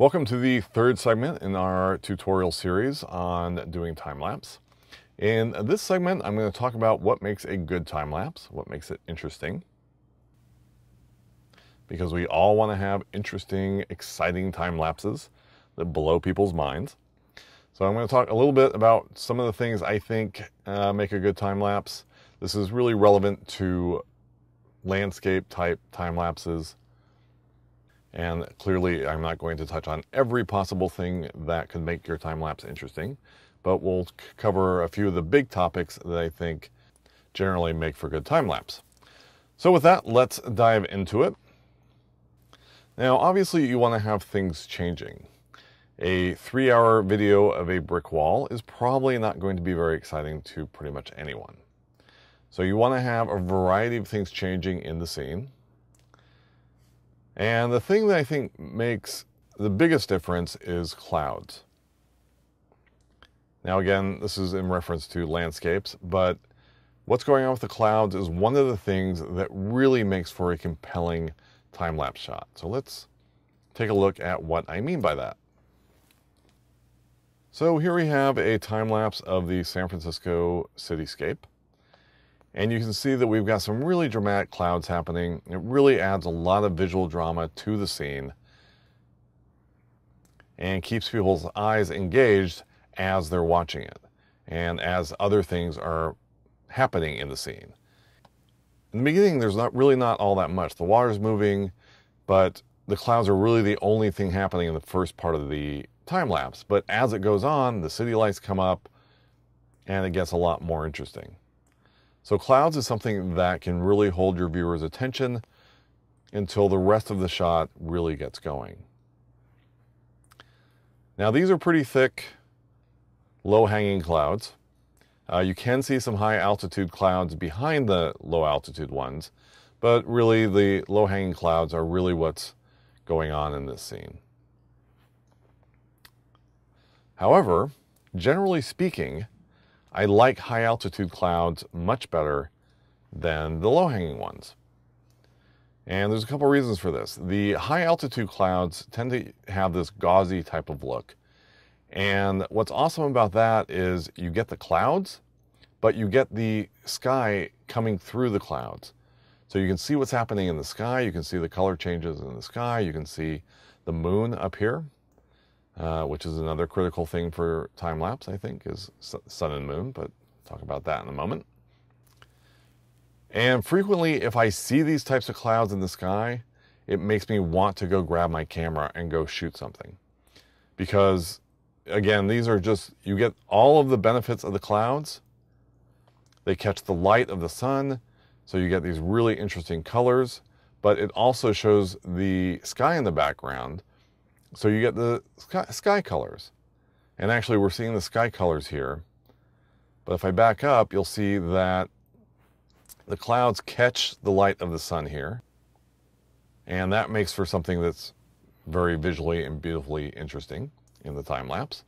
Welcome to the third segment in our tutorial series on doing time-lapse. In this segment, I'm going to talk about what makes a good time-lapse, what makes it interesting, because we all want to have interesting, exciting time-lapses that blow people's minds. So I'm going to talk a little bit about some of the things I think make a good time-lapse. This is really relevant to landscape type time-lapses. And clearly, I'm not going to touch on every possible thing that could make your time-lapse interesting, but we'll cover a few of the big topics that I think generally make for good time-lapse. So with that, let's dive into it. Now, obviously, you want to have things changing. A 3-hour video of a brick wall is probably not going to be very exciting to pretty much anyone. So you want to have a variety of things changing in the scene. And the thing that I think makes the biggest difference is clouds. Now again, this is in reference to landscapes, but what's going on with the clouds is one of the things that really makes for a compelling time-lapse shot. So let's take a look at what I mean by that. So here we have a time-lapse of the San Francisco cityscape. And you can see that we've got some really dramatic clouds happening. It really adds a lot of visual drama to the scene and keeps people's eyes engaged as they're watching it and as other things are happening in the scene. In the beginning, there's not all that much. The water's moving, but the clouds are really the only thing happening in the first part of the time-lapse. But as it goes on, the city lights come up and it gets a lot more interesting. So clouds is something that can really hold your viewer's attention until the rest of the shot really gets going. Now these are pretty thick, low-hanging clouds. You can see some high-altitude clouds behind the low-altitude ones, but really the low-hanging clouds are really what's going on in this scene. However, generally speaking, I like high-altitude clouds much better than the low-hanging ones. And there's a couple reasons for this. The high-altitude clouds tend to have this gauzy type of look. And what's awesome about that is you get the clouds, but you get the sky coming through the clouds. So you can see what's happening in the sky, you can see the color changes in the sky, you can see the moon up here. Which is another critical thing for time-lapse, I think, is sun and moon, but talk about that in a moment. And frequently, if I see these types of clouds in the sky, it makes me want to go grab my camera and go shoot something. Because, again, these are just, you get all of the benefits of the clouds. They catch the light of the sun, so you get these really interesting colors, but it also shows the sky in the background. So you get the sky colors. And actually we're seeing the sky colors here. But if I back up, you'll see that the clouds catch the light of the sun here. And that makes for something that's very visually and beautifully interesting in the time-lapse.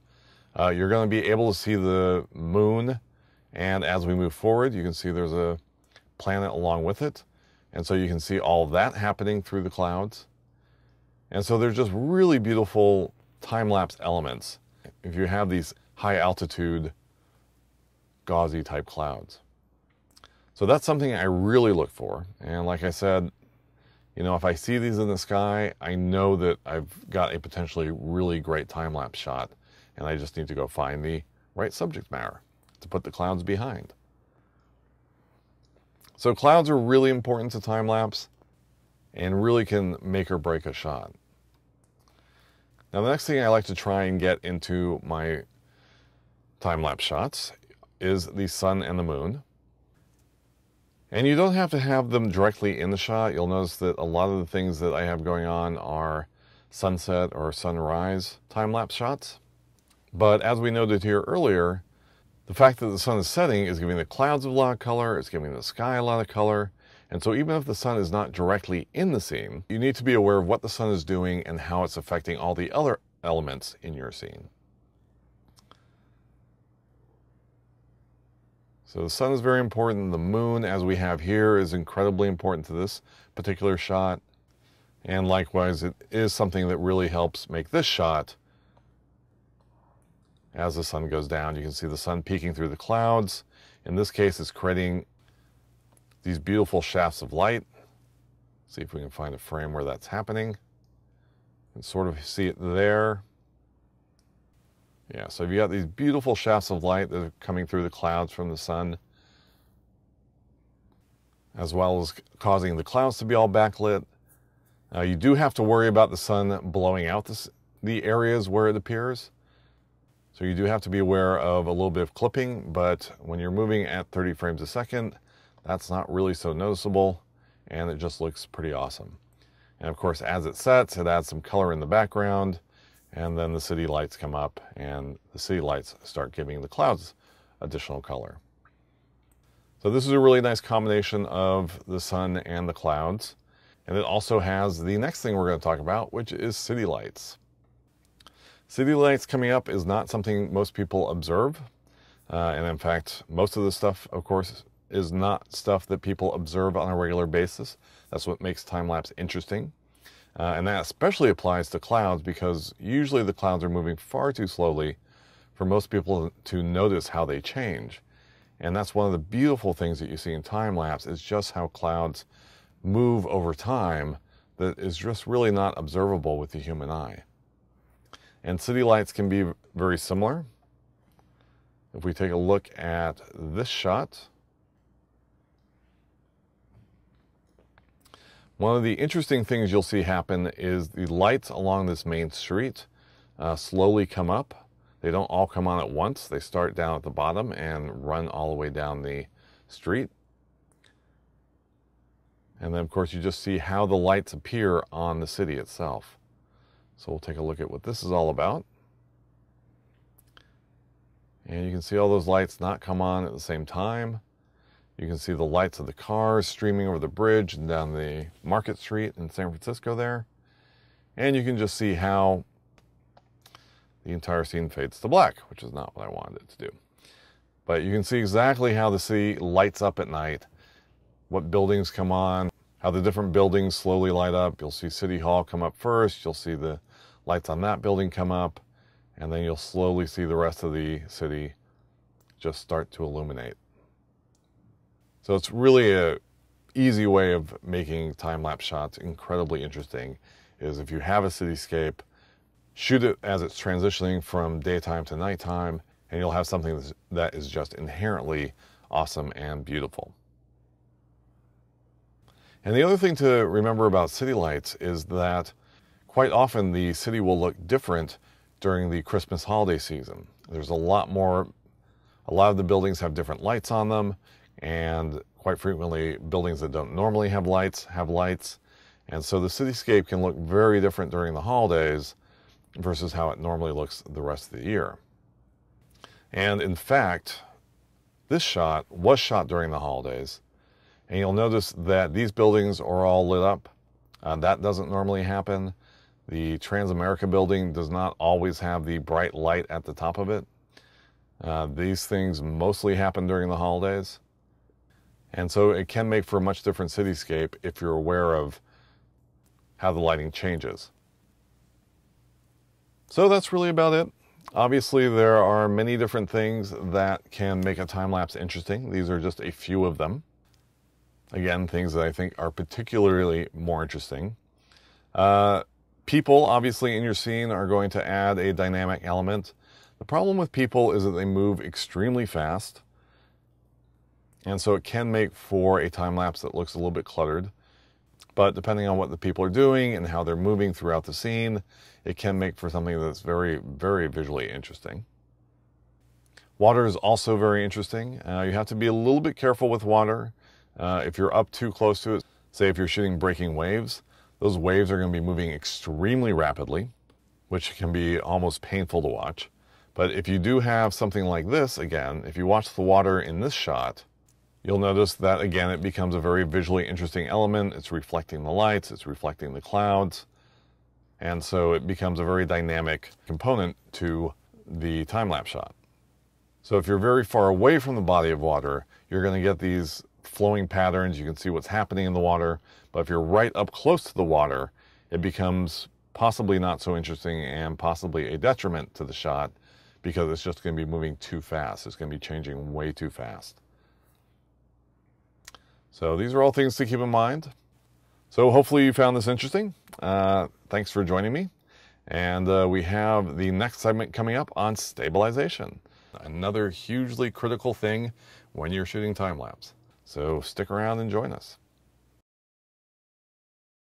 You're going to be able to see the moon. And as we move forward, you can see there's a planet along with it. And so you can see all of that happening through the clouds. And so they're just really beautiful time-lapse elements if you have these high-altitude, gauzy type clouds. So that's something I really look for. And like I said, you know, if I see these in the sky, I know that I've got a potentially really great time-lapse shot. And I just need to go find the right subject matter to put the clouds behind. So clouds are really important to time-lapse and really can make or break a shot. Now the next thing I like to try and get into my time-lapse shots is the sun and the moon. And you don't have to have them directly in the shot. You'll notice that a lot of the things that I have going on are sunset or sunrise time-lapse shots. But as we noted here earlier, the fact that the sun is setting is giving the clouds a lot of color, it's giving the sky a lot of color. And so even if the sun is not directly in the scene, you need to be aware of what the sun is doing and how it's affecting all the other elements in your scene. So the sun is very important. The moon, as we have here, is incredibly important to this particular shot. And likewise, it is something that really helps make this shot. As the sun goes down, you can see the sun peeking through the clouds. In this case, it's creating these beautiful shafts of light. See if we can find a frame where that's happening. You can sort of see it there. Yeah, so you got these beautiful shafts of light that are coming through the clouds from the sun, as well as causing the clouds to be all backlit. You do have to worry about the sun blowing out the areas where it appears. So you do have to be aware of a little bit of clipping, but when you're moving at 30 frames a second, that's not really so noticeable, and it just looks pretty awesome. And of course, as it sets, it adds some color in the background, and then the city lights come up, and the city lights start giving the clouds additional color. So this is a really nice combination of the sun and the clouds. And it also has the next thing we're going to talk about, which is city lights. City lights coming up is not something most people observe. And in fact, most of the stuff, of course, is not stuff that people observe on a regular basis. That's what makes time-lapse interesting. And that especially applies to clouds, because usually the clouds are moving far too slowly for most people to notice how they change. And that's one of the beautiful things that you see in time-lapse, is just how clouds move over time that is just really not observable with the human eye. And city lights can be very similar. If we take a look at this shot, one of the interesting things you'll see happen is the lights along this main street slowly come up. They don't all come on at once. They start down at the bottom and run all the way down the street. And then, of course, you just see how the lights appear on the city itself. So we'll take a look at what this is all about. And you can see all those lights not come on at the same time. You can see the lights of the cars streaming over the bridge and down the Market Street in San Francisco there. And you can just see how the entire scene fades to black, which is not what I wanted it to do. But you can see exactly how the city lights up at night, what buildings come on, how the different buildings slowly light up. You'll see City Hall come up first. You'll see the lights on that building come up, and then you'll slowly see the rest of the city just start to illuminate. So it's really an easy way of making time-lapse shots incredibly interesting, is if you have a cityscape, shoot it as it's transitioning from daytime to nighttime, and you'll have something that is just inherently awesome and beautiful. And the other thing to remember about city lights is that quite often the city will look different during the Christmas holiday season. There's a lot of the buildings have different lights on them, and quite frequently buildings that don't normally have lights have lights. And so the cityscape can look very different during the holidays versus how it normally looks the rest of the year. And in fact, this shot was shot during the holidays. And you'll notice that these buildings are all lit up. That doesn't normally happen. The Transamerica building does not always have the bright light at the top of it. These things mostly happen during the holidays. And so it can make for a much different cityscape if you're aware of how the lighting changes. So that's really about it. Obviously, there are many different things that can make a time-lapse interesting. These are just a few of them. Again, things that I think are particularly more interesting. People, obviously, in your scene are going to add a dynamic element. The problem with people is that they move extremely fast. And so it can make for a time-lapse that looks a little bit cluttered. But depending on what the people are doing and how they're moving throughout the scene, it can make for something that's very, very visually interesting. Water is also very interesting. You have to be a little bit careful with water. If you're up too close to it, say if you're shooting breaking waves, those waves are going to be moving extremely rapidly, which can be almost painful to watch. But if you do have something like this, again, if you watch the water in this shot, you'll notice that, again, it becomes a very visually interesting element. It's reflecting the lights, it's reflecting the clouds, and so it becomes a very dynamic component to the time-lapse shot. So if you're very far away from the body of water, you're going to get these flowing patterns. You can see what's happening in the water. But if you're right up close to the water, it becomes possibly not so interesting and possibly a detriment to the shot because it's just going to be moving too fast. It's going to be changing way too fast. So these are all things to keep in mind. So hopefully you found this interesting. Thanks for joining me. And we have the next segment coming up on stabilization. Another hugely critical thing when you're shooting time-lapse. So stick around and join us.